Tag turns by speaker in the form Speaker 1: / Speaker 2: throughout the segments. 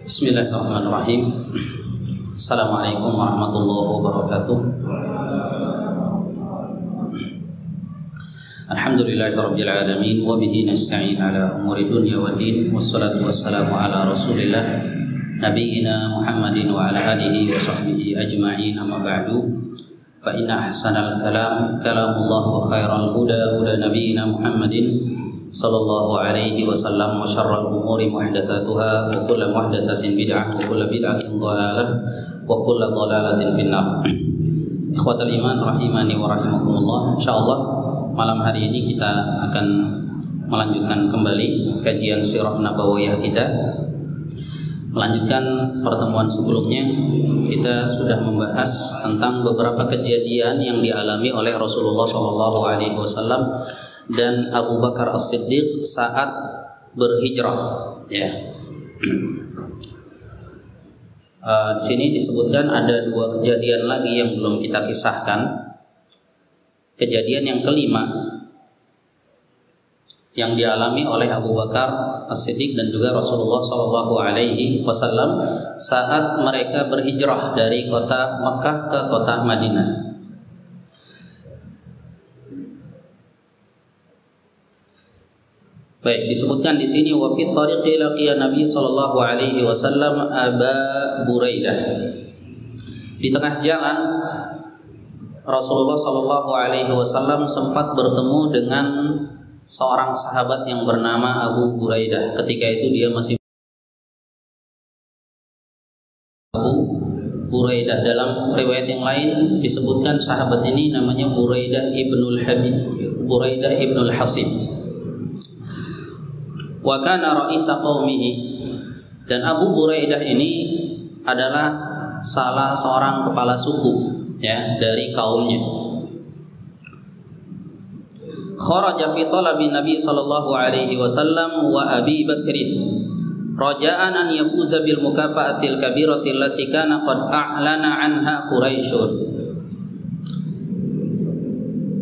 Speaker 1: Bismillahirrahmanirrahim. Assalamualaikum warahmatullahi wabarakatuh. Alhamdulillahirabbil alamin wa bihi nasta'in ala umuri dunya waddin wassalatu wassalamu ala Rasulillah nabiyyina Muhammadin wa ala alihi wa sahbihi ajma'in, amma ba'du. Fa inna ahsanal kalam kalamullah wa khairal huda huda nabiyyina Muhammadin sallallahu alaihi wasallam, wa syarrul umuri muhdatsatuha wa kullu muhdatsatin bid'ah wa kullu bid'atin dhalalah wa kullu dhalalatin finnar. Ikhwatal iman rahimani wa rahimakumullah. Insyaallah malam hari ini kita akan melanjutkan kembali kajian sirah nabawiyah kita. Melanjutkan pertemuan sebelumnya, kita sudah membahas tentang beberapa kejadian yang dialami oleh Rasulullah sallallahu alaihi wasallam dan Abu Bakar As-Siddiq saat berhijrah, ya. Di sini disebutkan ada dua kejadian lagi yang belum kita kisahkan. Kejadian yang kelima yang dialami oleh Abu Bakar As-Siddiq dan juga Rasulullah Shallallahu Alaihi Wasallam saat mereka berhijrah dari kota Mekah ke kota Madinah. Baik, disebutkan di sini wa fi tariqi laqiya Nabi sallallahu alaihi wasallam Aba Buraidah. Di tengah jalan Rasulullah sallallahu alaihi wasallam sempat bertemu dengan seorang sahabat yang bernama Abu Buraidah. Ketika itu dia masih Abu Buraidah. Dalam riwayat yang lain disebutkan sahabat ini namanya Buraidah ibnul Habib, Buraidah ibnul Hasib. Wa kana ra'isa qaumihi, dan Abu Buraidah ini adalah salah seorang kepala suku, ya, dari kaumnya. Kharaja fi talabi Nabi sallallahu alaihi wasallam wa Abi Bakrin raja'an an yafuza bil mukafa'atil kabirati allati kana qad a'lana anha Quraisyun.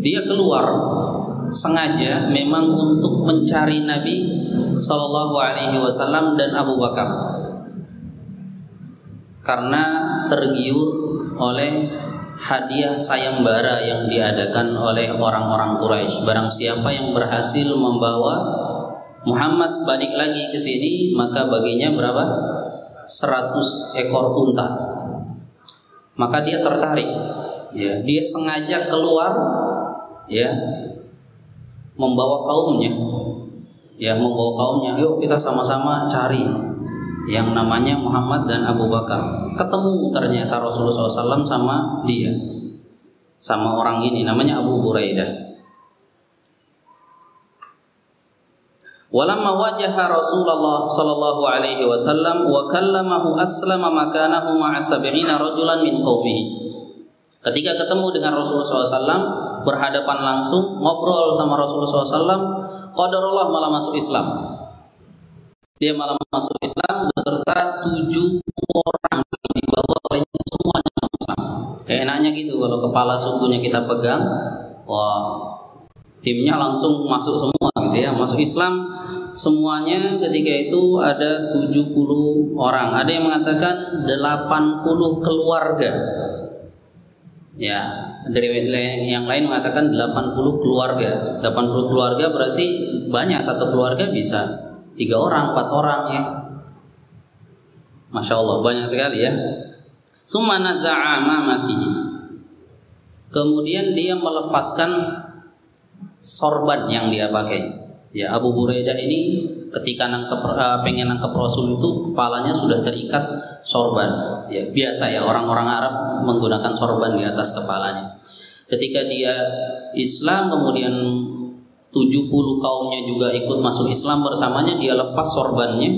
Speaker 1: Dia keluar sengaja memang untuk mencari Nabi sallallahu alaihi wasallam dan Abu Bakar, karena tergiur oleh hadiah sayembara yang diadakan oleh orang-orang Quraisy. Barang siapa yang berhasil membawa Muhammad balik lagi ke sini, maka baginya berapa? 100 ekor unta. Maka dia tertarik, ya, dia sengaja keluar, ya, membawa kaumnya, yuk kita sama-sama cari yang namanya Muhammad dan Abu Bakar. Ketemu ternyata Rasulullah SAW sama dia, sama orang ini namanya Abu Buraidah. Walamma wajaha Rasulullah sallallahu alaihi wasallam wa kallamahu aslama makanahu ma'a 70 rajulan min qaumihi. Ketika ketemu dengan Rasulullah SAW, berhadapan langsung, ngobrol sama Rasulullah SAW, qadarullah malah masuk Islam. Dia malah masuk Islam beserta 7 orang yang dibawa olehnya, semuanya masuk Islam. Enaknya gitu kalau kepala sukunya kita pegang, wah, timnya langsung masuk semua gitu ya, masuk Islam semuanya. Ketika itu ada 70 orang. Ada yang mengatakan 80 keluarga. Ya, dari yang lain mengatakan 80 keluarga. 80 keluarga berarti banyak, satu keluarga bisa 3 orang, 4 orang, ya. Masya Allah, banyak sekali, ya. Summa naza'a amamatihi. Kemudian dia melepaskan sorban yang dia pakai. Ya, Abu Buraidah ini ketika pengen nangkep Rasul itu kepalanya sudah terikat sorban. Ya, biasa ya orang-orang Arab menggunakan sorban di atas kepalanya. Ketika dia Islam, kemudian 70 kaumnya juga ikut masuk Islam bersamanya, dia lepas sorbannya.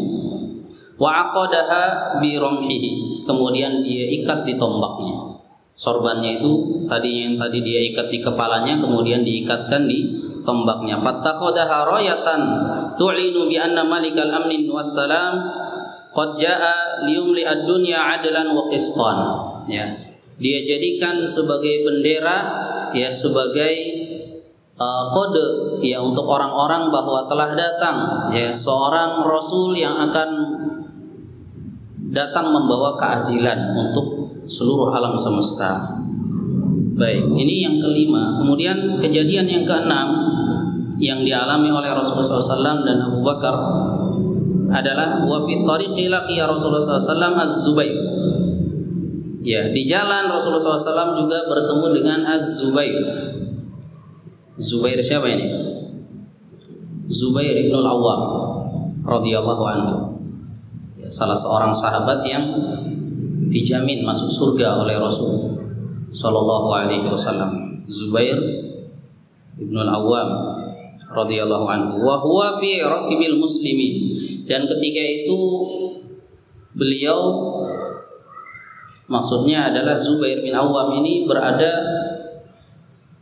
Speaker 1: Wa aqadaha bi ramhihi, kemudian dia ikat di tombaknya. Sorbannya itu yang tadi dia ikat di kepalanya, kemudian diikatkan di tombaknya. Fattakhadaha rayatan tu'linu bi anna malikal amnin wassalam qad jaa liyumli ad-dunya adlan wa qistan. Ya, dia jadikan sebagai bendera, ya, sebagai kode, ya, untuk orang-orang bahwa telah datang, ya, seorang rasul yang akan datang membawa keadilan untuk seluruh alam semesta. Baik, ini yang kelima. Kemudian kejadian yang keenam yang dialami oleh Rasulullah SAW dan Abu Bakar adalah wa fi tariqi laqiya Rasulullah SAW Az-Zubair. Ya, di jalan Rasulullah SAW juga bertemu dengan Az-Zubair. Zubair siapa ini? Zubair ibn al-Awwam radhiyallahu anhu. Ya, salah seorang sahabat yang dijamin masuk surga oleh Rasul sallallahu alaihi wasallam. Zubair ibn al-Awwam radhiyallahu anhu wa huwa fi raqibil muslimin, dan ketika itu beliau, maksudnya adalah Zubair bin Awwam ini berada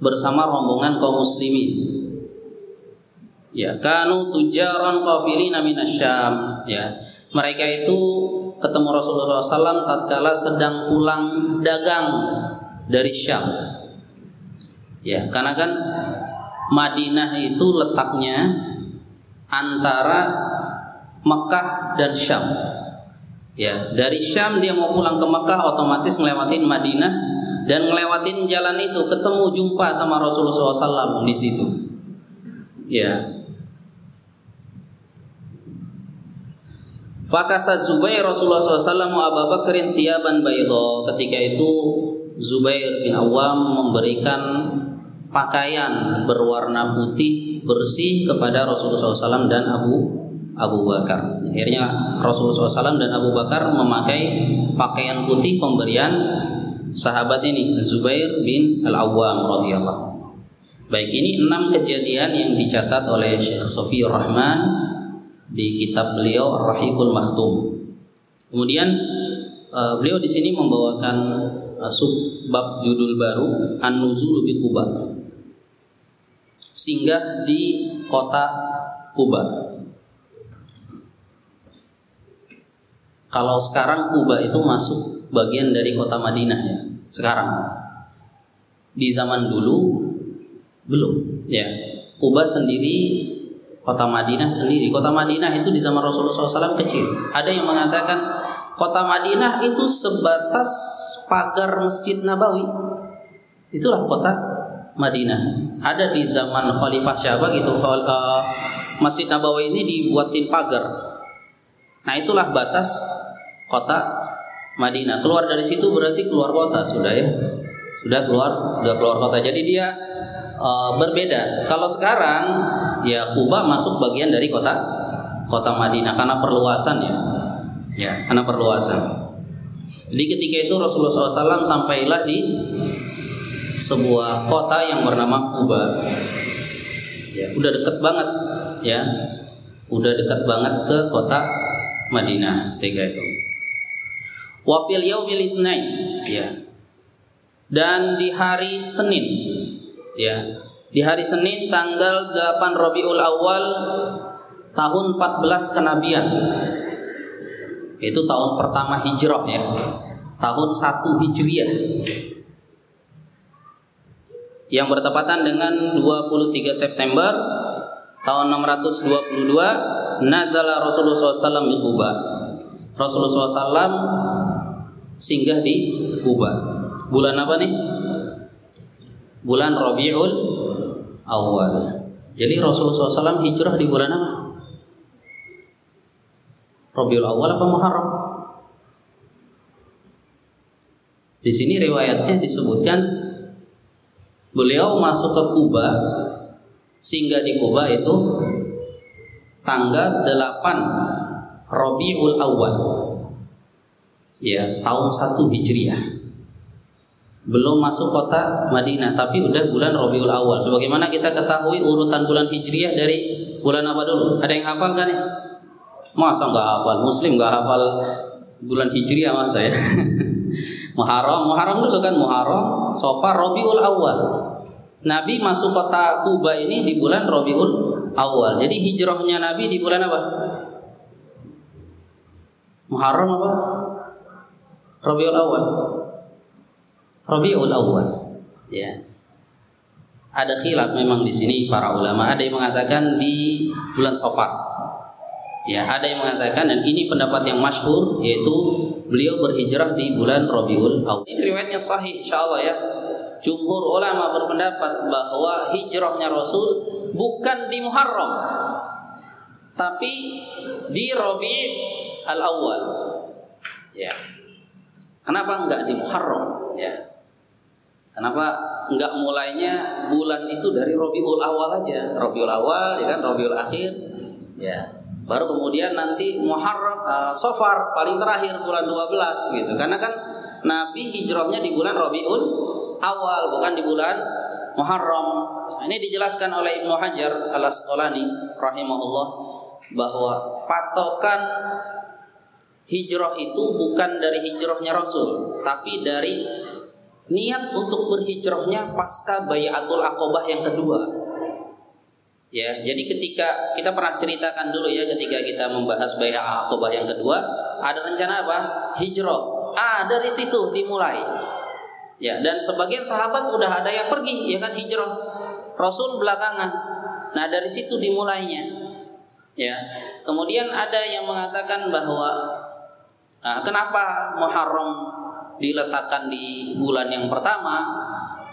Speaker 1: bersama rombongan kaum muslimin. Ya, kanu tujaran qafilina minasyam. Ya, mereka itu ketemu Rasulullah SAW tatkala sedang pulang dagang dari Syam. Ya, karena kan Madinah itu letaknya antara Mekah dan Syam. Ya, dari Syam dia mau pulang ke Mekah otomatis ngelewatin Madinah, dan ngelewatin jalan itu ketemu jumpa sama Rasulullah SAW di situ. Ya. Fakasa Zubair Rasulullah SAW Abu Bakrin thiyaban bayda. Ketika itu Zubair bin Awwam memberikan pakaian berwarna putih bersih kepada Rasulullah SAW dan Abu Bakar. Akhirnya Rasulullah SAW dan Abu Bakar memakai pakaian putih pemberian sahabat ini Zubair bin Al-Awwam radhiyallahu. Baik, ini 6 kejadian yang dicatat oleh Syekh Sofiyur Rahman di kitab beliau Ar-Rahiqul Makhtum. Kemudian beliau di sini membawakan subbab judul baru An-Nuzul bi Quba, singgah di kota Quba. Kalau sekarang Quba itu masuk bagian dari kota Madinah ya. Sekarang. Di zaman dulu belum. Ya. Quba sendiri, kota Madinah sendiri. Kota Madinah itu di zaman Rasulullah SAW kecil. Ada yang mengatakan kota Madinah itu sebatas pagar Masjid Nabawi. Itulah kota Madinah. Ada di zaman Khalifah Syabak itu Masjid Nabawi ini dibuatin pagar. Nah, itulah batas kota Madinah. Keluar dari situ berarti keluar kota sudah ya. Sudah keluar kota. Jadi dia berbeda. Kalau sekarang ya Quba masuk bagian dari kota Madinah karena perluasan ya. Ya, karena perluasan. Jadi ketika itu Rasulullah SAW sampailah di sebuah kota yang bernama Quba. Ya, udah dekat banget ya. Udah dekat banget ke kota Madinah ketika itu. Wa fil yaumil itsnain, ya. Dan di hari Senin, ya. Di hari Senin tanggal 8 Rabiul Awal tahun 14 kenabian. Itu tahun pertama Hijrah ya. Tahun 1 Hijriah. Yang bertepatan dengan 23 September tahun 622 nazala Rasulullah SAW di Quba. Rasulullah SAW singgah di Quba. Bulan apa nih? Bulan Rabiul Awal. Jadi Rasulullah SAW hijrah di bulan apa? Rabiul Awal apa Muharram? Di sini riwayatnya disebutkan beliau masuk ke Quba, singgah di Quba itu tanggal 8 Rabiul Awal. Ya, tahun 1 Hijriah. Belum masuk kota Madinah, tapi udah bulan Rabiul Awal. Sebagaimana kita ketahui urutan bulan Hijriah dari bulan apa dulu? Ada yang hafal kan ya? Masa nggak hafal? Muslim nggak hafal bulan Hijriah masa ya? Muharram dulu kan, Muharram, Safar, Rabiul Awal. Nabi masuk kota Quba ini di bulan Rabiul Awal. Jadi hijrahnya Nabi di bulan apa? Muharram apa? Rabiul Awal. Rabiul Awal. Ya. Ada khilaf memang di sini para ulama. Ada yang mengatakan di bulan Safar. Ya, ada yang mengatakan, dan ini pendapat yang masyhur, yaitu beliau berhijrah di bulan Rabiul Awal. Ini riwayatnya sahih insyaallah ya. Jumhur ulama berpendapat bahwa hijrahnya Rasul bukan di Muharram, tapi di Rabiul Awal. Ya. Kenapa enggak di Muharram? Ya. Kenapa enggak mulainya bulan itu dari Rabiul Awal aja? Rabiul Awal, ya kan, Rabiul Akhir. Ya. Baru kemudian nanti Muharram, Safar paling terakhir bulan 12 gitu. Karena kan Nabi hijrahnya di bulan Rabiul Awal, bukan di bulan Muharram. Nah, ini dijelaskan oleh Ibnu Hajar Al-Asqalani rahimahullah bahwa patokan hijrah itu bukan dari hijrahnya Rasul, tapi dari niat untuk berhijrahnya pasca Bai'atul Aqabah yang kedua. Ya, jadi ketika kita pernah ceritakan dulu ya, ketika kita membahas Bai'atul Aqabah yang kedua, ada rencana apa? Hijrah. Dari situ dimulai. Ya, dan sebagian sahabat udah ada yang pergi, ya kan, hijrah. Rasul belakangan. Nah, dari situ dimulainya. Ya. Kemudian ada yang mengatakan bahwa kenapa Muharram diletakkan di bulan yang pertama?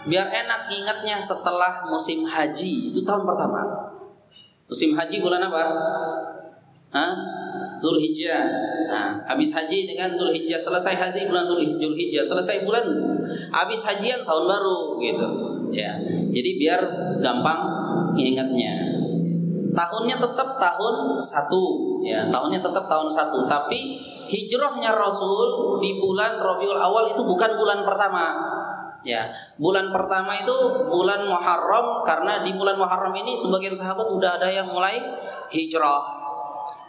Speaker 1: Biar enak ingatnya setelah musim haji, itu tahun pertama. Musim haji bulan apa? Zulhijjah. Nah, habis haji dengan Zulhijjah, selesai haji bulan Zulhijjah, selesai bulan habis hajian tahun baru gitu. Ya. Jadi biar gampang ingatnya. Tahunnya tetap tahun 1, ya, tahunnya tetap tahun 1, tapi hijrahnya Rasul di bulan Rabiul Awal itu bukan bulan pertama. Ya, bulan pertama itu bulan Muharram, karena di bulan Muharram ini sebagian sahabat udah ada yang mulai hijrah.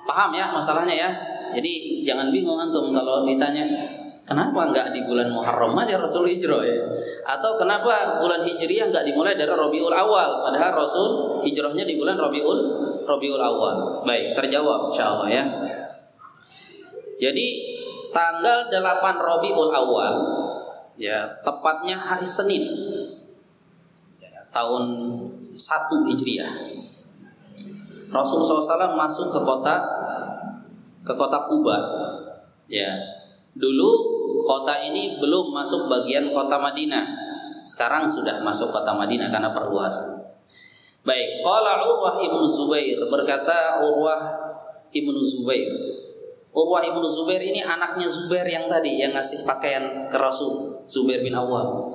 Speaker 1: Paham ya masalahnya ya? Jadi jangan bingung antum kalau ditanya kenapa enggak di bulan Muharram aja Rasul hijrah ya? Atau kenapa bulan Hijriyah enggak dimulai dari Rabiul Awal padahal Rasul hijrahnya di bulan Rabiul Awal. Baik, terjawab insyaallah ya. Jadi tanggal 8 Rabiul Awal, ya, tepatnya hari Senin, ya, tahun 1 Hijriah, Rasulullah SAW masuk ke kota Kuba. Ya, dulu kota ini belum masuk bagian kota Madinah. Sekarang sudah masuk kota Madinah karena perluasan. Baik, qala Urwah ibnu Zubair, berkata Urwah ibnu Zubair. Urwah ibnu Zubair ini anaknya Zubair yang tadi yang ngasih pakaian ke Rasul, Zubair bin Awwam.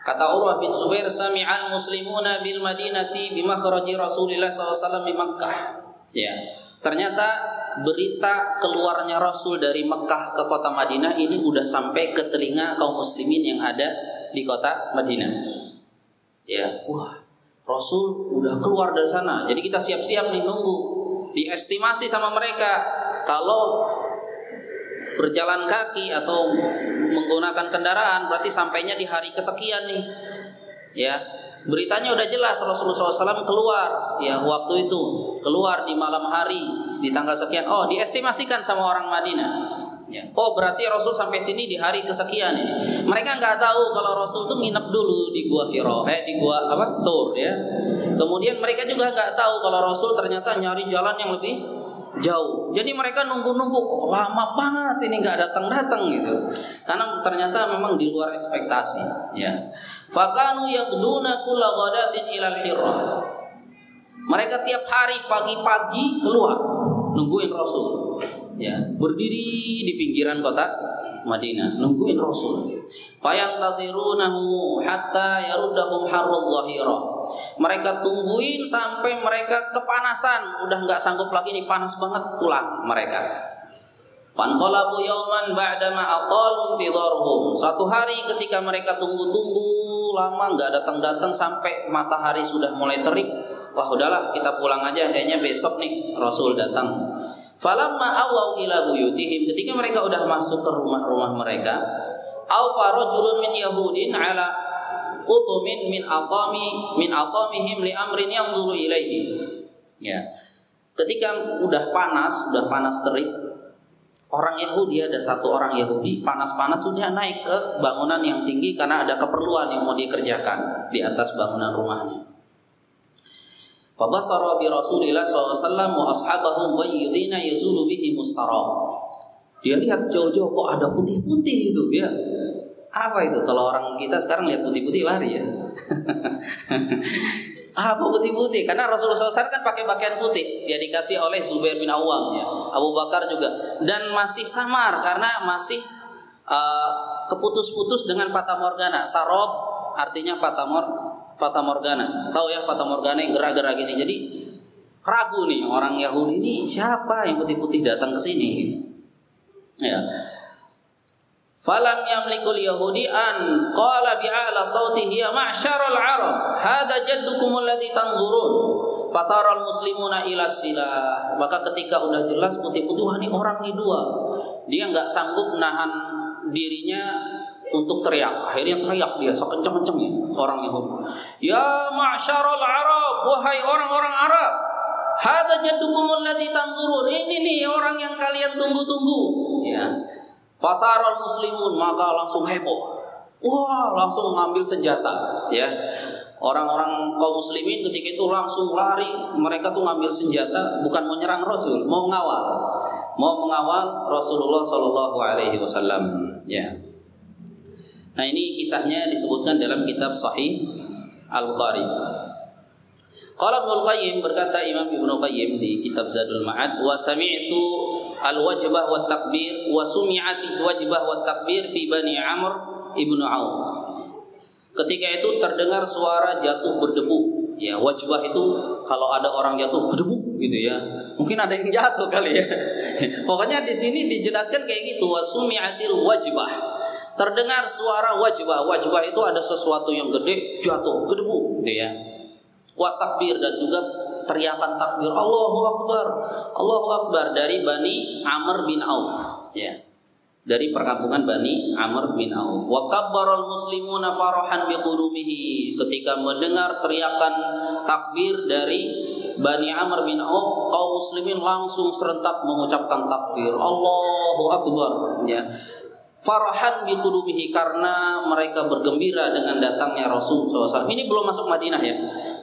Speaker 1: Kata Urwah bin Zubair, sami'al muslimuna bil Madinati bi makhraji Rasulillah SAW di Makkah. Ya, ternyata berita keluarnya Rasul dari Makkah ke kota Madinah ini udah sampai ke telinga kaum muslimin yang ada di kota Madinah. Ya, wah, Rasul udah keluar dari sana. Jadi kita siap-siap nih nunggu. Diestimasi sama mereka kalau berjalan kaki atau menggunakan kendaraan berarti sampainya di hari kesekian nih. Ya, beritanya udah jelas Rasulullah SAW keluar. Ya, waktu itu keluar di malam hari di tanggal sekian. Oh, diestimasikan sama orang Madinah. Ya. Oh, berarti Rasul sampai sini di hari kesekian ini. Mereka nggak tahu kalau Rasul tuh nginep dulu di gua Hira, di gua Thur ya. Kemudian mereka juga nggak tahu kalau Rasul ternyata nyari jalan yang lebih jauh. Jadi mereka nunggu-nunggu, kok lama banget ini nggak datang-datang gitu. Karena ternyata memang di luar ekspektasi. Ya. Fakanu yaqduna kulla ghadatin ilal Hira. Mereka tiap hari pagi-pagi keluar nungguin Rasul. Ya, berdiri di pinggiran kota Madinah nungguin Rasul. Fayantazirunahu hatta yaruddahum harruz zahira. Mereka tungguin sampai mereka kepanasan, udah nggak sanggup lagi nih, panas banget, pulang mereka. Fanqalabu yauman ba'dama aqalu bidharhum. Suatu hari ketika mereka tunggu-tunggu lama nggak datang-datang sampai matahari sudah mulai terik, wah udahlah kita pulang aja, kayaknya besok nih Rasul datang. Falamma awau ila buyutihim, ketika mereka udah masuk ke rumah-rumah mereka, aw farajulun min yahudin ala utumin min aqamihim li amrin yanzuru ilaihi. Ya. Ketika udah panas terik, orang Yahudi, ada satu orang Yahudi panas-panas sudah naik ke bangunan yang tinggi karena ada keperluan yang mau dikerjakan di atas bangunan rumahnya. Fabasara bi Rasulillah SAW wa ashabahu bayyidina yazulu bihimus sarab. Dia lihat jauh-jauh kok ada putih-putih itu ya. Apa itu? Kalau orang kita sekarang lihat putih-putih lari ya. Apa putih-putih? Karena Rasulullah SAW kan pakai pakaian putih. Dia dikasih oleh Zubair bin Awam ya. Abu Bakar juga. Dan masih samar karena masih keputus-putus dengan Fata Morgana. Sarab artinya Fata Morgana. Tahu ya Fata Morgana yang gerak-gerak gini. Jadi ragu nih orang Yahudi ini siapa yang putih-putih datang ke sini. Ya. Falam yamlikul yahudi an qala bi'ala sautihi ya ma'syaral arab hadza jaddukum alladhi tanzurun fatharal muslimuna ila silah. Maka ketika udah jelas putih-putih, wah ini orang nih dua, dia nggak sanggup nahan dirinya untuk teriak. Akhirnya teriak dia sekencang-kencangnya orang Yahudi, ya ma'syaral arab, wahai orang-orang Arab, hadza jaddukum alladhi tanzurun, ini nih orang yang kalian tunggu-tunggu ya. Fatharal muslimun, maka langsung heboh. Wah, langsung ngambil senjata ya. Orang-orang kaum muslimin ketika itu langsung lari. Mereka tuh ngambil senjata bukan mau nyerang Rasul, mau mengawal Rasulullah sallallahu alaihi wasallam ya. Nah, ini kisahnya disebutkan dalam kitab Sahih Al-Bukhari. Qala Ibnu Qayyim, berkata Imam Ibnu Qayyim di kitab Zadul Ma'ad, wa sami'tu al-wajbah wa takbir wa sumi'ati wajbah wa takbir fi Bani Amr ibnu Auf. Ketika itu terdengar suara jatuh berdebu. Ya, wajbah itu kalau ada orang jatuh berdebu gitu ya. Mungkin ada yang jatuh kali ya. Pokoknya di sini dijelaskan kayak gitu, wa sumi'atil wajbah. Terdengar suara wajbah. Wajbah itu ada sesuatu yang gede jatuh berdebu gitu ya. Wa takbir, dan juga teriakan takbir Allahu Akbar dari Bani Amr bin Auf ya, dari perkampungan Bani Amr bin Auf. Wa kabbaral muslimuna farahan biqudumihi, ketika mendengar teriakan takbir dari Bani Amr bin Auf, kaum muslimin langsung serentak mengucapkan takbir Allahu Akbar ya. Farahan biqudumihi, karena mereka bergembira dengan datangnya Rasul SAW. Ini belum masuk Madinah ya.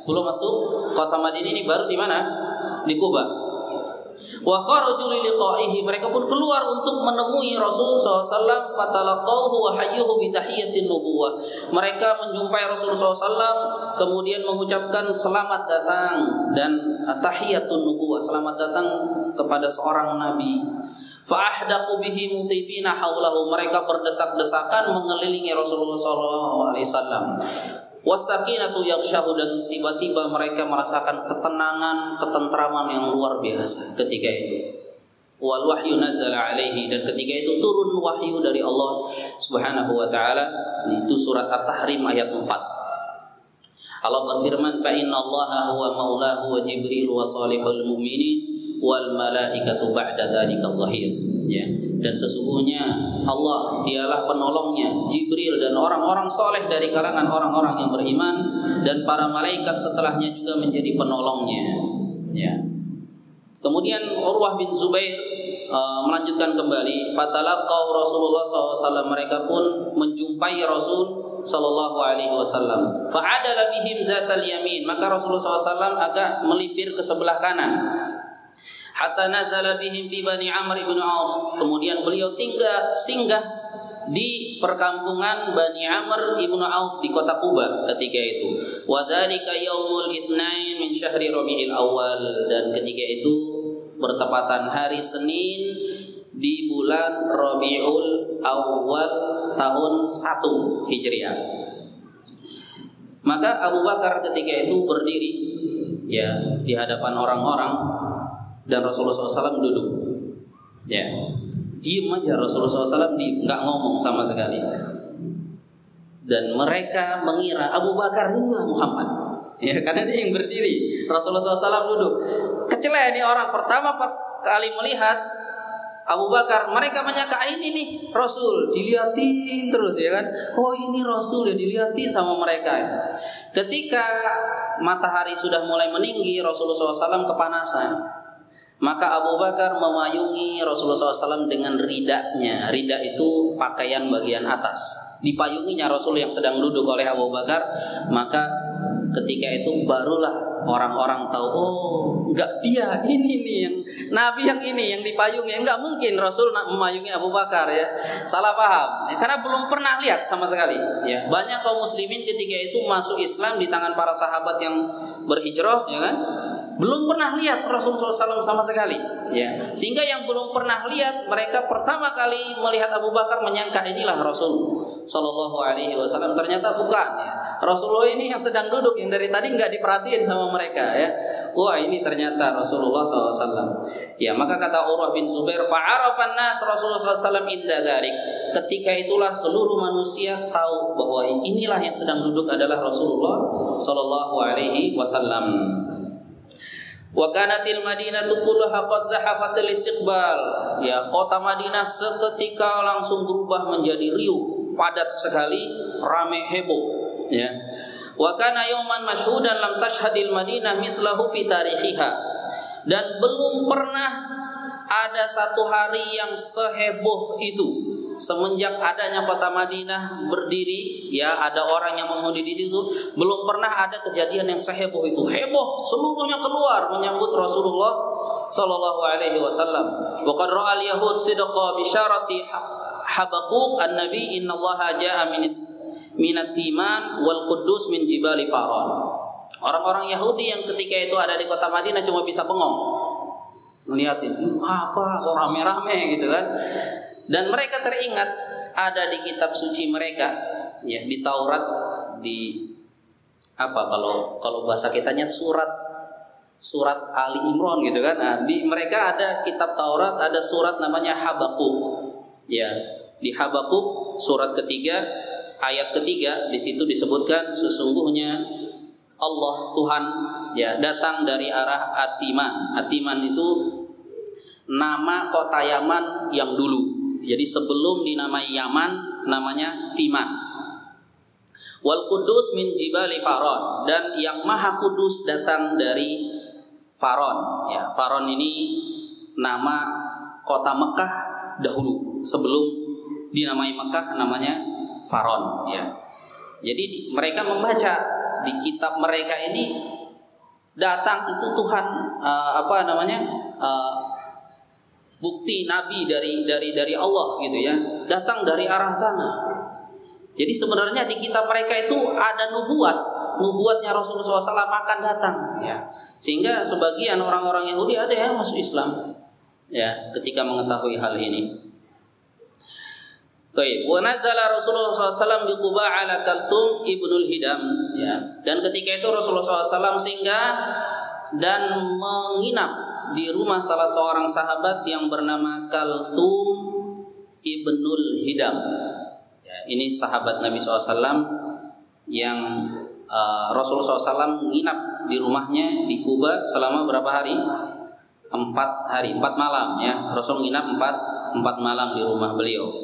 Speaker 1: Belum masuk kota Madinah, ini baru di mana? Di Kuba. Wa kharaju liqa'ihi, mereka pun keluar untuk menemui Rasul SAW. Fatalaqauhu wa hayyuhu bi tahiyyatin nubuwah. Mereka menjumpai Rasul SAW, kemudian mengucapkan selamat datang dan tahiyatun nubuwah, selamat datang kepada seorang nabi. Fa ahdaqu bihi mutifina haulahu, mereka berdesak-desakan mengelilingi Rasulullah SAW. Wasakinatu yaghshahu, dan tiba-tiba mereka merasakan ketenangan, ketentraman yang luar biasa ketika itu. Wal wahyu nazala alaihi, dan ketika itu turun wahyu dari Allah Subhanahu wa taala. Itu surat At-Tahrim ayat 4. Allah berfirman, fa innallaha huwa maulahu wa jibril wa salihul mu'minin wal malaikatu ba'da dzalika dhahir ya. Dan sesungguhnya Allah dialah penolongnya, Jibril dan orang-orang soleh dari kalangan orang-orang yang beriman, dan para malaikat setelahnya juga menjadi penolongnya ya. Kemudian Urwah bin Zubair melanjutkan kembali, fatalaqau Rasulullah SAW, mereka pun menjumpai Rasul sallallahu alaihi wasallam. Fa'adala bihim zatal yamin, maka Rasulullah SAW agak melipir ke sebelah kanan. Hatta nazala bihim fi Bani Amr ibnu Auf, kemudian beliau singgah di perkampungan Bani Amr ibnu Auf di kota Kuba ketika itu. Wa dzalika yaumul itsnain min syahri Rabiul Awal, dan ketika itu bertepatan hari Senin di bulan Rabiul Awal tahun 1 Hijriah. Maka Abu Bakar ketika itu berdiri ya di hadapan orang-orang, dan Rasulullah SAW duduk ya, diem aja Rasulullah SAW, nggak ngomong sama sekali. Dan mereka mengira Abu Bakar inilah Muhammad ya, karena dia yang berdiri, Rasulullah SAW duduk. Kecele ini orang pertama kali melihat Abu Bakar, mereka menyangka ini nih Rasul, dilihatin terus ya kan, oh ini Rasul ya, dilihatin sama mereka. Ketika matahari sudah mulai meninggi, Rasulullah SAW kepanasan. Maka Abu Bakar memayungi Rasulullah SAW dengan ridanya. Rida itu pakaian bagian atas. Dipayunginya Rasul yang sedang duduk oleh Abu Bakar. Maka ketika itu barulah orang-orang tahu, oh enggak, dia ini nih yang Nabi yang ini yang dipayungi. Enggak mungkin Rasul memayungi Abu Bakar, ya. Salah paham, ya, karena belum pernah lihat sama sekali, ya. Banyak kaum muslimin ketika itu masuk Islam di tangan para sahabat yang berhijrah, ya kan, belum pernah lihat Rasulullah SAW sama sekali, ya. Sehingga yang belum pernah lihat, mereka pertama kali melihat Abu Bakar menyangka inilah Rasul Sallallahu Alaihi Wasallam. Ternyata bukan, ya. Rasulullah ini yang sedang duduk, yang dari tadi nggak diperhatiin sama mereka, ya. Wah, ini ternyata Rasulullah SAW. Ya, maka kata Urwah bin Zubair, fa'arafan nas Rasulullah SAW inda dzalik. Ketika itulah seluruh manusia tahu bahwa inilah yang sedang duduk adalah Rasulullah Sallallahu Alaihi Wasallam. Wa kanatil Madinatu kullaha qad zahafat listiqbal. Ya, kota Madinah seketika langsung berubah menjadi riuh, padat sekali, ramai, heboh, ya. Wa kana yawman masyhudan lam tashhadil Madinah mithlahu fi tarikhiha. Dan belum pernah ada satu hari yang seheboh itu semenjak adanya kota Madinah berdiri, ya, ada orang yang menghuni di situ. Belum pernah ada kejadian yang seheboh itu. Heboh, seluruhnya keluar menyambut Rasulullah sallallahu alaihi wasallam. Wa qad ra'al yahud sidqa bisyarati Habaquk an-nabi innallaha jaa'a minat Timan wal Quddus min Jibali Faron. Orang-orang Yahudi yang ketika itu ada di kota Madinah cuma bisa bengong ngeliatin, apa kok rame-rame gitu kan. Dan mereka teringat ada di kitab suci mereka, ya, di Taurat, di apa kalau bahasa kitanya surat Ali Imran gitu kan. Nah, di mereka ada kitab Taurat, ada surat namanya Habaquk. Ya, di Habaquk surat ketiga ayat ketiga, di situ disebutkan sesungguhnya Allah Tuhan, ya, datang dari arah Atiman. Atiman itu nama kota Yaman yang dulu. Jadi sebelum dinamai Yaman namanya Timan. Wal Quddus min Jibali Faron, dan yang Maha Kudus datang dari Faron. Ya, Faron ini nama kota Mekah dahulu. Sebelum dinamai Mekah namanya Faron, ya. Jadi mereka membaca di kitab mereka ini datang itu Tuhan, bukti nabi dari Allah gitu, ya, datang dari arah sana. Jadi sebenarnya di kitab mereka itu ada nubuatnya Rasulullah SAW akan datang, ya. Sehingga sebagian orang-orang Yahudi ada yang masuk Islam, ya, ketika mengetahui hal ini. Baik, wa nazala Rasulullah SAW di Quba ala Kalsum ibnul Hidam, ya. Dan ketika itu Rasulullah SAW singgah dan menginap di rumah salah seorang sahabat yang bernama Kalsum ibnul Hidam. Ya, ini sahabat Nabi SAW yang Rasulullah SAW menginap di rumahnya di Quba selama berapa hari? 4 hari, 4 malam, ya. Rasul menginap 4 malam di rumah beliau.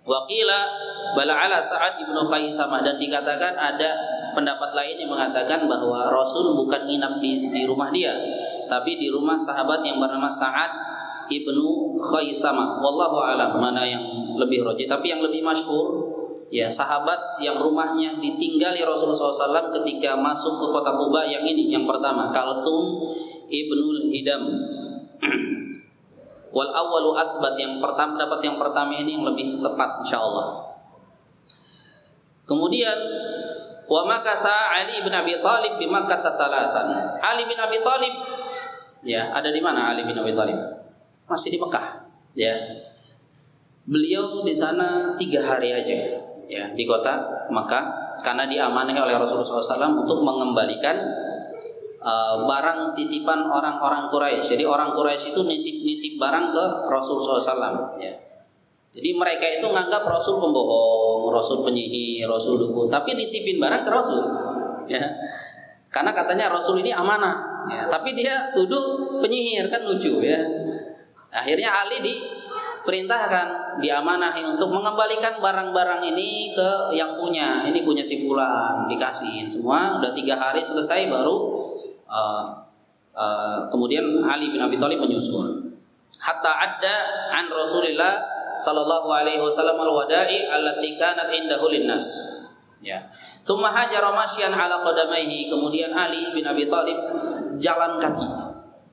Speaker 1: Waqila bala'ala Sa'ad ibnu Khaisamah, dan dikatakan ada pendapat lain yang mengatakan bahwa Rasul bukan nginap di rumah dia, tapi di rumah sahabat yang bernama Sa'ad ibnu Khaisamah. Wallahu a'lam mana yang lebih rajih, tapi yang lebih masyhur, ya, sahabat yang rumahnya ditinggali Rasulullah SAW ketika masuk ke kota Quba yang ini, yang pertama Kalsum ibnul Hidam. Wal awwalu asbat, yang pertama, pendapat yang pertama ini yang lebih tepat insyaallah. Kemudian wa makatha Ali bin Abi Thalib bi Makkah talatan. Ali bin Abi Thalib, ya, ada di mana Ali bin Abi Thalib? Masih di Mekah, ya. Beliau di sana 3 hari aja, ya, di kota Mekah, karena diamanahi oleh Rasulullah SAW untuk mengembalikan barang titipan orang-orang Quraisy. Jadi orang Quraisy itu nitip barang ke Rasulullah SAW, ya. Jadi mereka itu nganggap Rasul pembohong, Rasul penyihir, Rasul dukun, tapi nitipin barang ke Rasul, ya. Karena katanya Rasul ini amanah, ya. Tapi dia tuduh penyihir, kan lucu, ya. Akhirnya Ali diperintahkan, diamanahi untuk mengembalikan barang-barang ini ke yang punya. Ini punya si fulan, dikasihin semua. Udah 3 hari selesai baru kemudian Ali bin Abi Thalib menyusul. Hatta adda an Rasulillah sallallahu alaihi wasallam al-wada'i allati kanat indahu linnas. Ya. Tsumma hajara masyan ala qadamaihi, kemudian Ali bin Abi Thalib jalan kaki.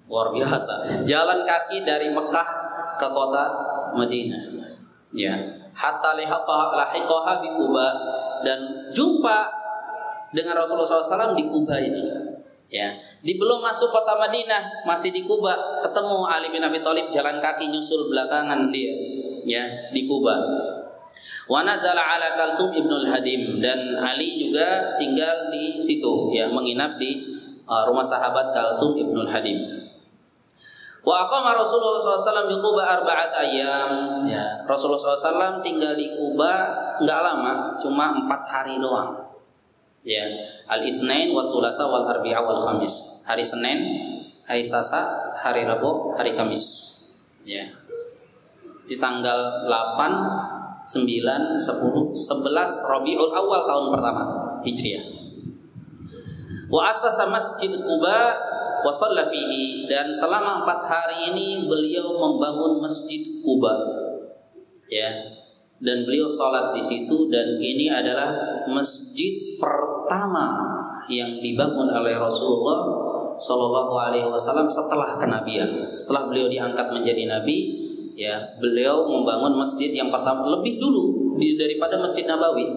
Speaker 1: Luar biasa. Jalan kaki dari Mekah ke kota Madinah. Ya. Hatta lahiqaha bi Quba, dan jumpa dengan Rasulullah SAW di Quba ini. Ya. Di belum masuk kota Madinah, masih di Quba, ketemu Ali bin Abi Thalib jalan kaki nyusul belakangan dia. Ya, di Quba. Wa nazala ala Kalsum ibnul Hadim, dan Ali juga tinggal di situ, ya, menginap di rumah sahabat Kalsum ibnul Hadim. Wa aqama Rasulullah SAW di Quba 4 ayyam. Ya, Rasulullah SAW tinggal di Quba enggak lama, cuma 4 hari doang. Ya, al-Itsnain wa Tsulasa wal Arbi'a wal Khamis. Hari Senin, hari Selasa, hari Rabu, hari Kamis. Ya. Di tanggal 8, 9, 10, 11 Rabiul Awal tahun pertama Hijriah. Wa assasa Masjid Quba wa shalla fihi, dan selama 4 hari ini beliau membangun Masjid Quba. Ya. Dan beliau salat di situ, dan ini adalah masjid pertama yang dibangun oleh Rasulullah Shallallahu Alaihi Wasallam setelah kenabian. Setelah beliau diangkat menjadi nabi, ya, beliau membangun masjid yang pertama lebih dulu daripada Masjid Nabawi.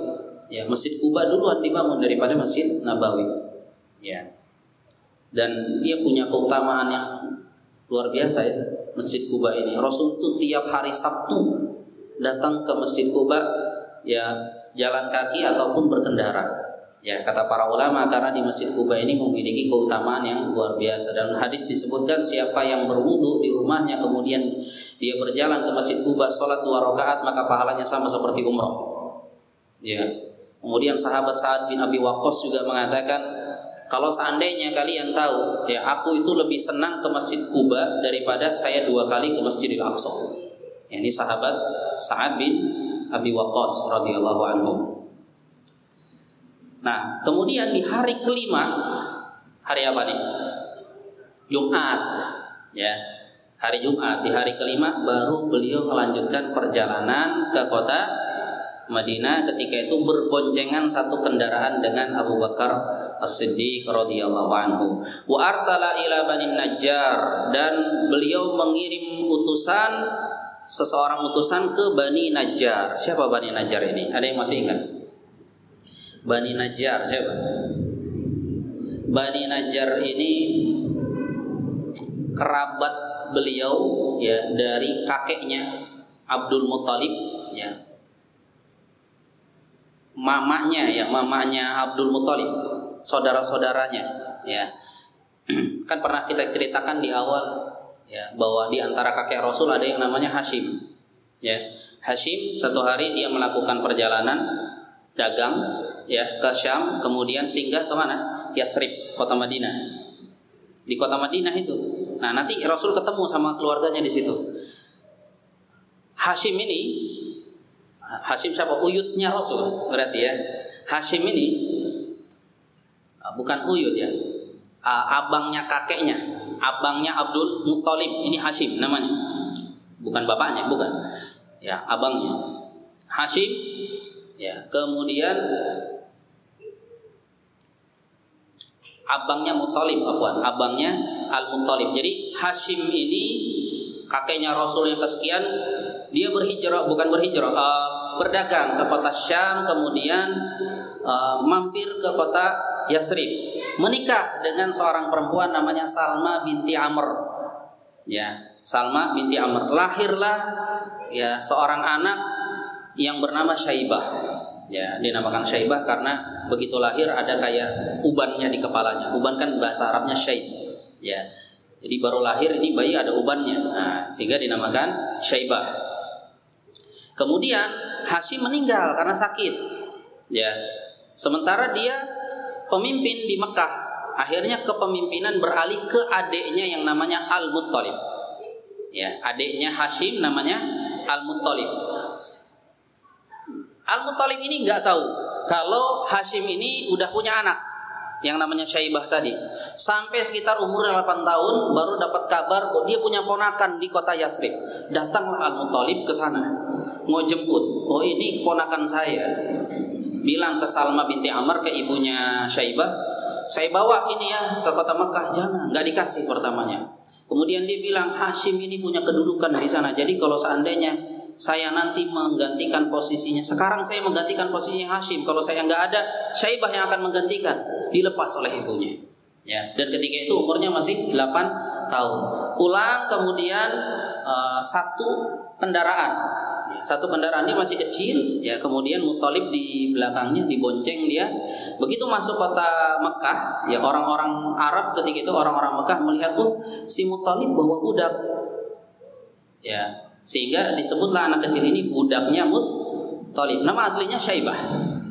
Speaker 1: Ya, Masjid Quba duluan dibangun daripada Masjid Nabawi. Ya. Dan dia punya keutamaan yang luar biasa, ya, Masjid Quba ini. Rasul itu tiap hari Sabtu datang ke Masjid Quba, ya, jalan kaki ataupun berkendara. Ya, kata para ulama, karena di Masjid Quba ini memiliki keutamaan yang luar biasa. Dan hadis disebutkan siapa yang berwudu di rumahnya kemudian dia berjalan ke Masjid Quba salat 2 rakaat, maka pahalanya sama seperti umroh. Ya. Kemudian sahabat Sa'ad bin Abi Waqqas juga mengatakan, kalau seandainya kalian tahu, ya, aku itu lebih senang ke Masjid Quba daripada saya 2 kali ke Masjidil Aqsa. Ini sahabat Sa'ad bin Abi Waqqas radhiyallahu anhu. Nah, kemudian di hari kelima, hari apa nih? Jumat, ya, hari Jumat. Di hari kelima baru beliau melanjutkan perjalanan ke kota Madinah. Ketika itu berboncengan satu kendaraan dengan Abu Bakar As-Siddiq radhiyallahu anhu. Wa arsala ila Bani Najjar, dan beliau mengirim utusan, seseorang utusan ke Bani Najjar. Siapa Bani Najjar ini? Ada yang masih ingat? Bani Najjar siapa? Bani Najjar ini kerabat beliau, ya, dari kakeknya Abdul Muthalib, ya. Mamanya Abdul Muthalib, saudara-saudaranya, ya. Kan pernah kita ceritakan di awal, ya, bahwa di antara kakek Rasul ada yang namanya Hashim. Ya. Hashim satu hari dia melakukan perjalanan dagang, ya, ke Syam, kemudian singgah ke mana? Yasrib, kota Madinah. Di kota Madinah itu. Nah, nanti Rasul ketemu sama keluarganya di situ. Hashim ini, Hashim siapa? Uyutnya Rasul, berarti, ya. Hashim ini bukan uyut, ya. Abangnya kakeknya, abangnya Abdul Muthalib, ini Hashim namanya. Bukan bapaknya, bukan. Ya, abangnya. Hashim, ya, kemudian abangnya Muthalib, abangnya Al-Muthalib. Jadi Hashim ini kakeknya Rasul yang kesekian, dia berdagang ke kota Syam, kemudian mampir ke kota Yasrib, menikah dengan seorang perempuan namanya Salma binti Amr. Ya, Salma binti Amr. Lahirlah, ya, seorang anak yang bernama Syaibah. Ya, dinamakan Syaibah karena begitu lahir ada kayak ubannya di kepalanya. Uban kan bahasa Arabnya syaib. Ya. Jadi baru lahir ini bayi ada ubannya. Nah, sehingga dinamakan Syaibah. Kemudian Hashim meninggal karena sakit. Ya. Sementara dia pemimpin di Mekah. Akhirnya kepemimpinan beralih ke adiknya yang namanya Al-Muttalib. Ya, adiknya Hashim namanya Al-Muttalib. Al-Muttalib ini nggak tahu kalau Hashim ini udah punya anak yang namanya Syaibah tadi. Sampai sekitar umur 8 tahun baru dapat kabar bahwa dia punya ponakan di kota Yasrib. Datanglah Al-Muttalib ke sana, mau jemput. Oh, ini keponakan saya. bilang ke Salma binti Amr, ke ibunya Syaibah, saya bawa ini ya ke kota Mekah. Jangan, nggak dikasih pertamanya. Kemudian dia bilang, Hashim ini punya kedudukan di sana. Jadi kalau seandainya saya nanti menggantikan posisinya, sekarang saya menggantikan posisinya Hashim. Kalau saya nggak ada, Syaibah yang akan menggantikan. Dilepas oleh ibunya. Ya, dan ketika itu umurnya masih 8 tahun. Pulang kemudian satu kendaraan. Ya, satu kendaraan, dia masih kecil. Ya, kemudian Muthalib di belakangnya, dibonceng dia. Begitu masuk kota Mekah, ya orang-orang Arab ketika itu, orang-orang Mekah melihat, oh si Muthalib bawa budak. Ya, sehingga disebutlah anak kecil ini budaknya Muthalib. Nama aslinya Syaibah.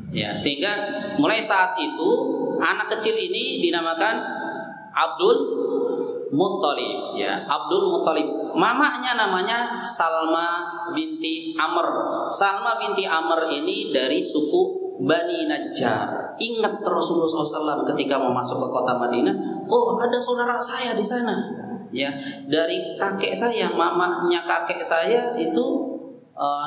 Speaker 1: Ya, sehingga mulai saat itu anak kecil ini dinamakan Abdul Muthalib. Ya, Abdul Muthalib. Mamanya namanya Salma binti Amr. Salma binti Amr ini dari suku Bani Najjar. Ingat Rasulullah SAW ketika mau masuk ke kota Madinah, oh ada saudara saya di sana. Ya, dari kakek saya, mamanya kakek saya itu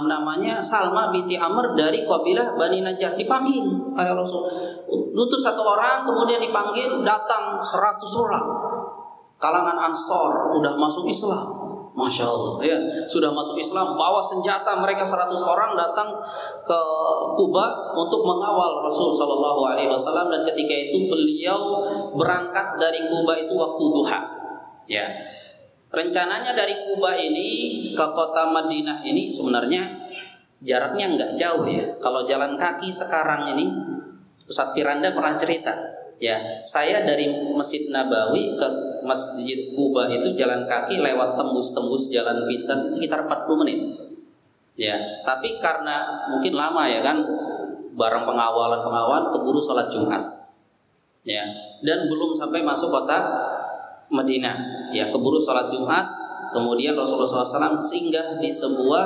Speaker 1: namanya Salma binti Amr dari kabilah Bani Najjar. Dipanggil oleh Rasul. Utus satu orang, kemudian dipanggil, datang 100 orang. Kalangan Ansor udah masuk Islam. Masya Allah, ya, sudah masuk Islam, bawa senjata. Mereka 100 orang datang ke Kuba untuk mengawal Rasul Shallallahu Alaihi Wasallam. Dan ketika itu beliau berangkat dari Kuba itu waktu duha. Ya, rencananya dari Kuba ini ke kota Madinah ini sebenarnya jaraknya nggak jauh ya. Kalau jalan kaki sekarang ini, Ustadz Piranda pernah cerita. Ya, saya dari Masjid Nabawi ke Masjid Kuba itu jalan kaki lewat tembus-tembus jalan pintas itu sekitar 40 menit. Ya, tapi karena mungkin lama ya kan, bareng pengawalan keburu sholat Jumat. Ya, dan belum sampai masuk kota Madinah. Ya, keburu sholat Jumat. Kemudian Rasulullah SAW singgah di sebuah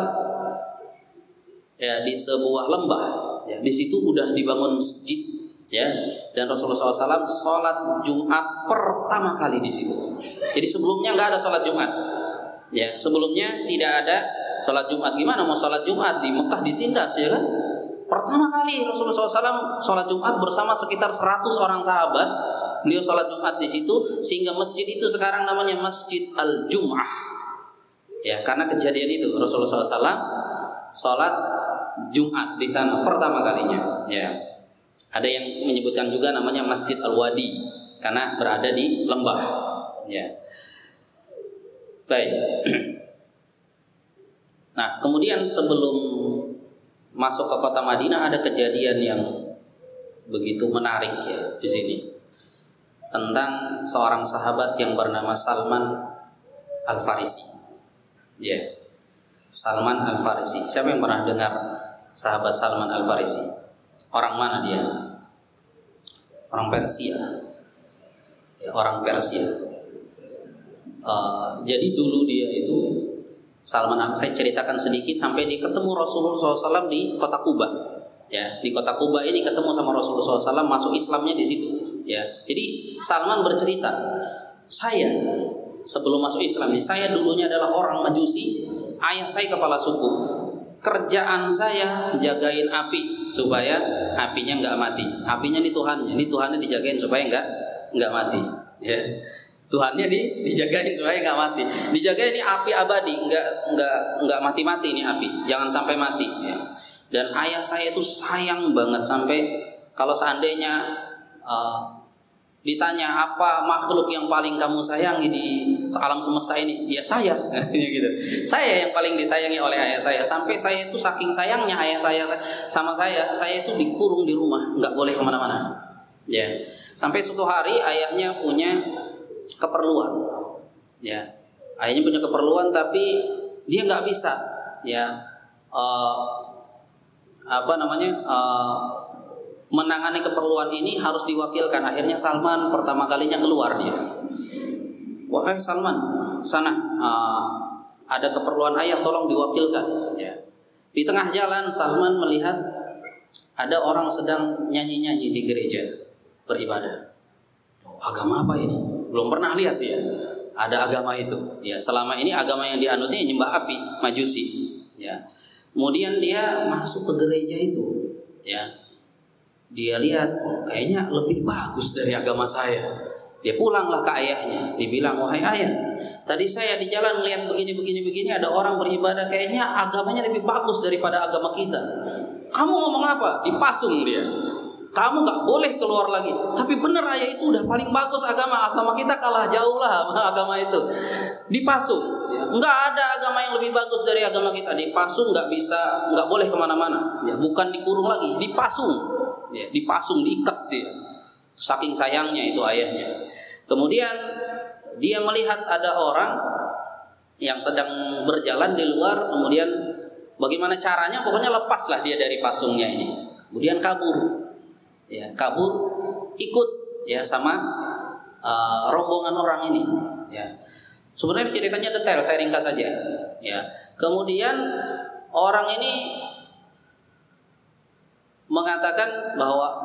Speaker 1: lembah. Ya, di situ udah dibangun masjid. Ya, dan Rasulullah SAW sholat Jumat pertama kali di situ. Jadi sebelumnya nggak ada sholat Jumat. Ya, sebelumnya tidak ada sholat Jumat. Gimana mau sholat Jumat di Mekah ditindas ya kan? Pertama kali Rasulullah SAW sholat Jumat bersama sekitar 100 orang sahabat. Beliau sholat Jumat di situ, sehingga masjid itu sekarang namanya Masjid Al-Jum'ah. Ya, karena kejadian itu Rasulullah SAW sholat Jumat di sana pertama kalinya. Ya. Ada yang menyebutkan juga namanya Masjid Al-Wadi karena berada di lembah. Ya. Baik. Nah, kemudian sebelum masuk ke kota Madinah ada kejadian yang begitu menarik ya di sini. Tentang seorang sahabat yang bernama Salman Al-Farisi. Ya. Salman Al-Farisi. Siapa yang pernah dengar sahabat Salman Al-Farisi? Orang mana dia? Orang Persia. Ya, orang Persia. Jadi dulu dia itu Salman, saya ceritakan sedikit sampai dia ketemu Rasulullah SAW di kota Kuba. Ya, di kota Kuba ini ketemu sama Rasulullah SAW, masuk Islamnya di situ. Ya, jadi Salman bercerita, saya sebelum masuk Islam ini, saya dulunya adalah orang Majusi. Ayah saya kepala suku. Kerjaan saya jagain api supaya apinya nggak mati. Apinya ini Tuhannya dijagain supaya nggak mati. Ya, Tuhannya dijagain supaya nggak mati. Dijagain ini api abadi, nggak mati ini api. Jangan sampai mati. Ya. Dan ayah saya itu sayang banget sampai kalau seandainya ditanya apa makhluk yang paling kamu sayangi di alam semesta ini, ya saya, gitu. Saya yang paling disayangi oleh ayah saya. Sampai saya itu saking sayangnya ayah saya sama saya itu dikurung di rumah, nggak boleh kemana-mana. Ya, sampai suatu hari ayahnya punya keperluan. Ya, ayahnya punya keperluan tapi dia nggak bisa. Ya, menangani keperluan ini harus diwakilkan. Akhirnya Salman pertama kalinya keluar dia. Wahai Salman, sana ada keperluan ayah, tolong diwakilkan. Ya. Di tengah jalan Salman melihat ada orang sedang nyanyi-nyanyi di gereja beribadah. Agama apa ini? Belum pernah lihat dia. Ada agama itu. Ya, selama ini agama yang dianutnya nyembah api, Majusi. Ya. Kemudian dia masuk ke gereja itu. Ya. Dia lihat, oh, kayaknya lebih bagus dari agama saya. Dia pulanglah ke ayahnya. Dia bilang, wahai ayah, tadi saya di jalan melihat begini, ada orang beribadah, kayaknya agamanya lebih bagus daripada agama kita. Kamu ngomong apa? Dipasung dia. Kamu nggak boleh keluar lagi. Tapi benar ayah, itu udah paling bagus agama kita kalah jauh lah sama agama itu. Dipasung. Ya, nggak ada agama yang lebih bagus dari agama kita. Dipasung, nggak boleh kemana-mana. Ya, bukan dikurung lagi, dipasung. Ya, dipasung, diikat dia. Saking sayangnya itu ayahnya. Kemudian dia melihat ada orang yang sedang berjalan di luar. Kemudian bagaimana caranya? Pokoknya lepaslah dia dari pasungnya ini. Kemudian kabur. Ya, kabur ikut ya sama rombongan orang ini. Ya, sebenarnya ceritanya detail, saya ringkas saja. Ya, kemudian orang ini mengatakan bahwa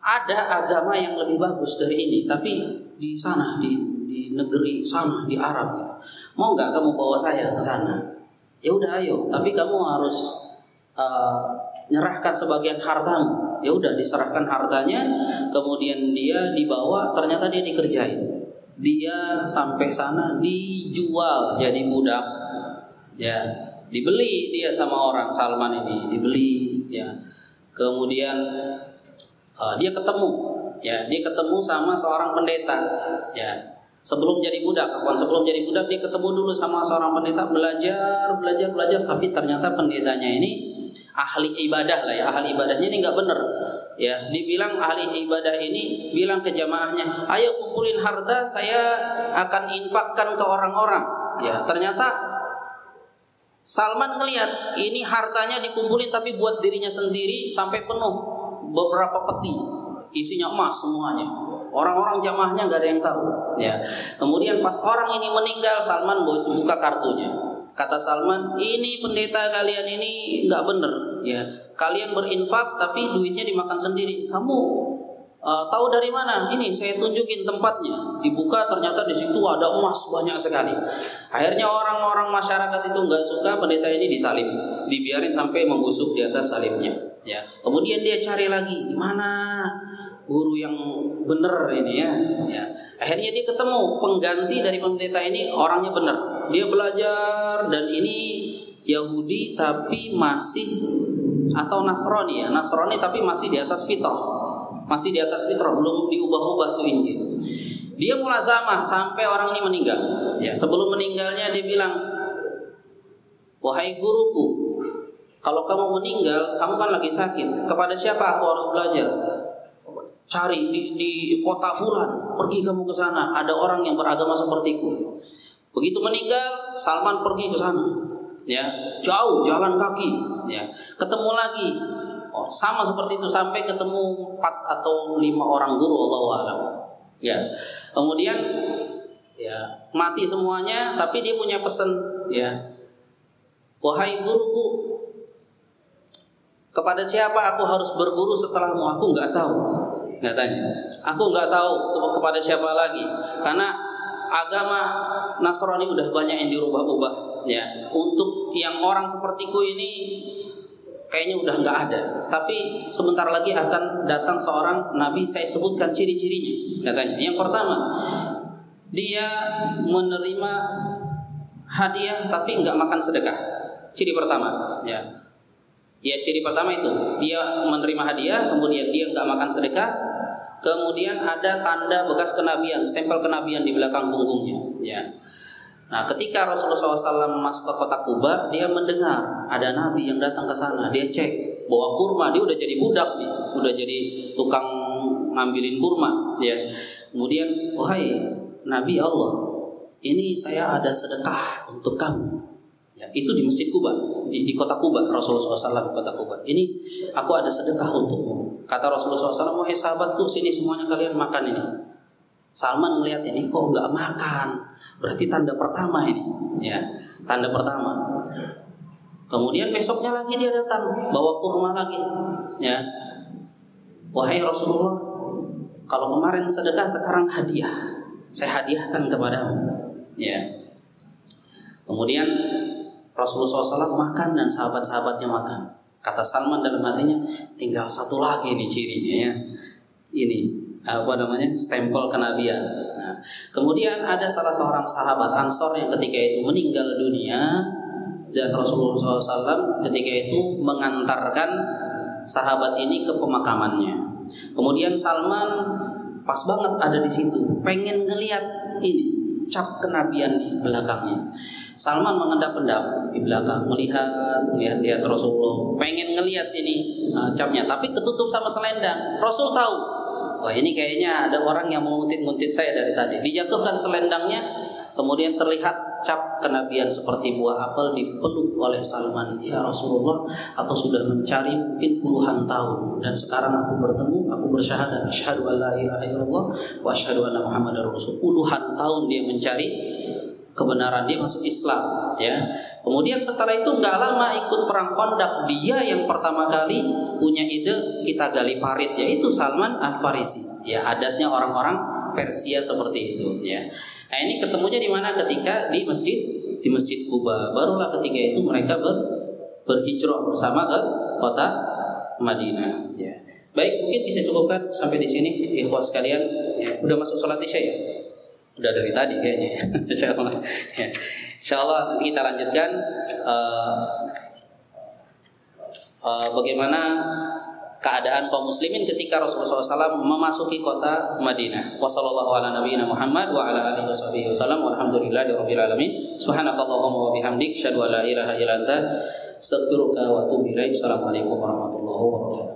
Speaker 1: ada agama yang lebih bagus dari ini, tapi di sana, di negeri sana, di Arab gitu. Mau nggak kamu bawa saya ke sana? Ya udah, ayo. Tapi kamu harus nyerahkan sebagian hartamu. Ya udah, diserahkan hartanya. Kemudian dia dibawa. Ternyata dia dikerjain. Dia sampai sana dijual jadi budak. Ya, dibeli dia sama orang Salman ini, dibeli. Ya, kemudian dia ketemu sama seorang pendeta. Ya, sebelum jadi budak dia ketemu dulu sama seorang pendeta, belajar, tapi ternyata pendetanya ini ahli ibadah lah ya, ahli ibadahnya ini nggak bener. Ya, dibilang ahli ibadah ini bilang ke jamaahnya, ayo kumpulin harta, saya akan infakkan ke orang-orang. Ya, ternyata Salman melihat ini hartanya dikumpulin tapi buat dirinya sendiri sampai penuh, beberapa peti isinya emas semuanya. Orang-orang jamaahnya nggak ada yang tahu. Ya, kemudian pas orang ini meninggal, Salman buka kartunya. Kata Salman, ini pendeta kalian ini nggak bener. Ya, kalian berinfak tapi duitnya dimakan sendiri. Kamu tahu dari mana? Ini saya tunjukin tempatnya. Dibuka, ternyata di situ ada emas banyak sekali. Akhirnya orang-orang masyarakat itu nggak suka, pendeta ini disalib, dibiarin sampai membusuk di atas salibnya. Ya, kemudian dia cari lagi, di mana guru yang bener ini ya. Ya, akhirnya dia ketemu pengganti dari pendeta ini, orangnya bener. Dia belajar, dan ini Yahudi tapi masih, atau Nasrani ya, Nasrani tapi masih di atas fitrah, belum diubah-ubah tuh Injil. Dia mulazamah sampai orang ini meninggal. Ya, sebelum meninggalnya dia bilang, wahai guruku, kalau kamu meninggal, kamu kan lagi sakit, kepada siapa aku harus belajar? Cari di kota fulan, pergi kamu ke sana, ada orang yang beragama sepertiku. Begitu meninggal, Salman pergi ke sana. Ya, jauh jalan kaki. Ya, ketemu lagi. Oh, sama seperti itu sampai ketemu 4 atau 5 orang guru, Allahu a'lam. Ya. Kemudian ya, mati semuanya, tapi dia punya pesan, ya. Wahai guruku, kepada siapa aku harus berguru setelahmu? Aku nggak tahu. Katanya, aku nggak tahu kepada siapa lagi, karena agama Nasrani udah banyak yang dirubah-ubah. Ya, untuk yang orang sepertiku ini kayaknya udah nggak ada. Tapi sebentar lagi akan datang seorang nabi, saya sebutkan ciri-cirinya. Katanya, yang pertama, dia menerima hadiah tapi nggak makan sedekah. Ciri pertama, ya. Ya, ciri pertama itu dia menerima hadiah, kemudian dia nggak makan sedekah, kemudian ada tanda bekas kenabian, stempel kenabian di belakang punggungnya. Ya. Nah, ketika Rasulullah SAW masuk ke kota Kuba, dia mendengar ada nabi yang datang ke sana. Dia cek bawa kurma, dia udah jadi budak nih, udah jadi tukang ngambilin kurma. Ya. Kemudian, wahai Nabi Allah, ini saya ada sedekah untuk kamu. Ya, itu di Masjid Kuba, di kota Kuba, Rasulullah SAW kota Kuba. Ini aku ada sedekah untukmu. Kata Rasulullah SAW, wahai sahabatku, sini semuanya kalian makan ini. Salman melihat ini kok nggak makan. Berarti tanda pertama ini, ya, tanda pertama. Kemudian besoknya lagi dia datang, bawa kurma lagi, ya. Wahai Rasulullah, kalau kemarin sedekah, sekarang hadiah, saya hadiahkan kepadamu, ya. Kemudian Rasulullah SAW makan dan sahabat-sahabatnya makan. Kata Salman dalam hatinya, tinggal satu lagi nih cirinya ya. Ini apa namanya, stempel kenabian. Nah, kemudian ada salah seorang sahabat Ansor yang ketika itu meninggal dunia, dan Rasulullah SAW ketika itu mengantarkan sahabat ini ke pemakamannya. Kemudian Salman pas banget ada di situ, pengen ngelihat ini cap kenabian di belakangnya. Salman mengendap-endap di belakang, melihat Rasulullah, pengen ngelihat ini capnya, tapi ketutup sama selendang. Rasul tahu, wah ini kayaknya ada orang yang menguntit-nguntit saya dari tadi. Dijatuhkan selendangnya, kemudian terlihat cap kenabian seperti buah apel, dipeluk oleh Salman. Ya Rasulullah, aku sudah mencari mungkin puluhan tahun, dan sekarang aku bertemu, aku bersyahadat, asyhadu an la ilaha illallah wa asyhadu anna Muhammadar Rasul. Puluhan tahun dia mencari kebenaran, dia masuk Islam ya. Kemudian setelah itu nggak lama ikut perang Khandaq, dia yang pertama kali punya ide kita gali parit, yaitu Salman Al-Farisi ya. Adatnya orang-orang Persia seperti itu ya. Nah ini ketemunya di mana? Ketika di masjid Quba. Barulah ketika itu mereka berhijrah bersama ke kota Madinah ya. Baik, mungkin kita cukupkan sampai di sini ikhwah sekalian ya. Udah masuk sholat isya ya? Udah dari tadi kayaknya ya. Insyaallah. Ya. Insyaallah nanti kita lanjutkan bagaimana keadaan kaum muslimin ketika Rasulullah SAW memasuki kota Madinah. Wassallallahu ala nabiyyina Muhammad wa ala alihi wasallam. Walhamdulillahirabbil alamin. Subhanakallahumma wa bihamdik, asyhadu an la ilaha illa anta, astaghfiruka wa atubu ilaik. Assalamualaikum warahmatullahi wabarakatuh.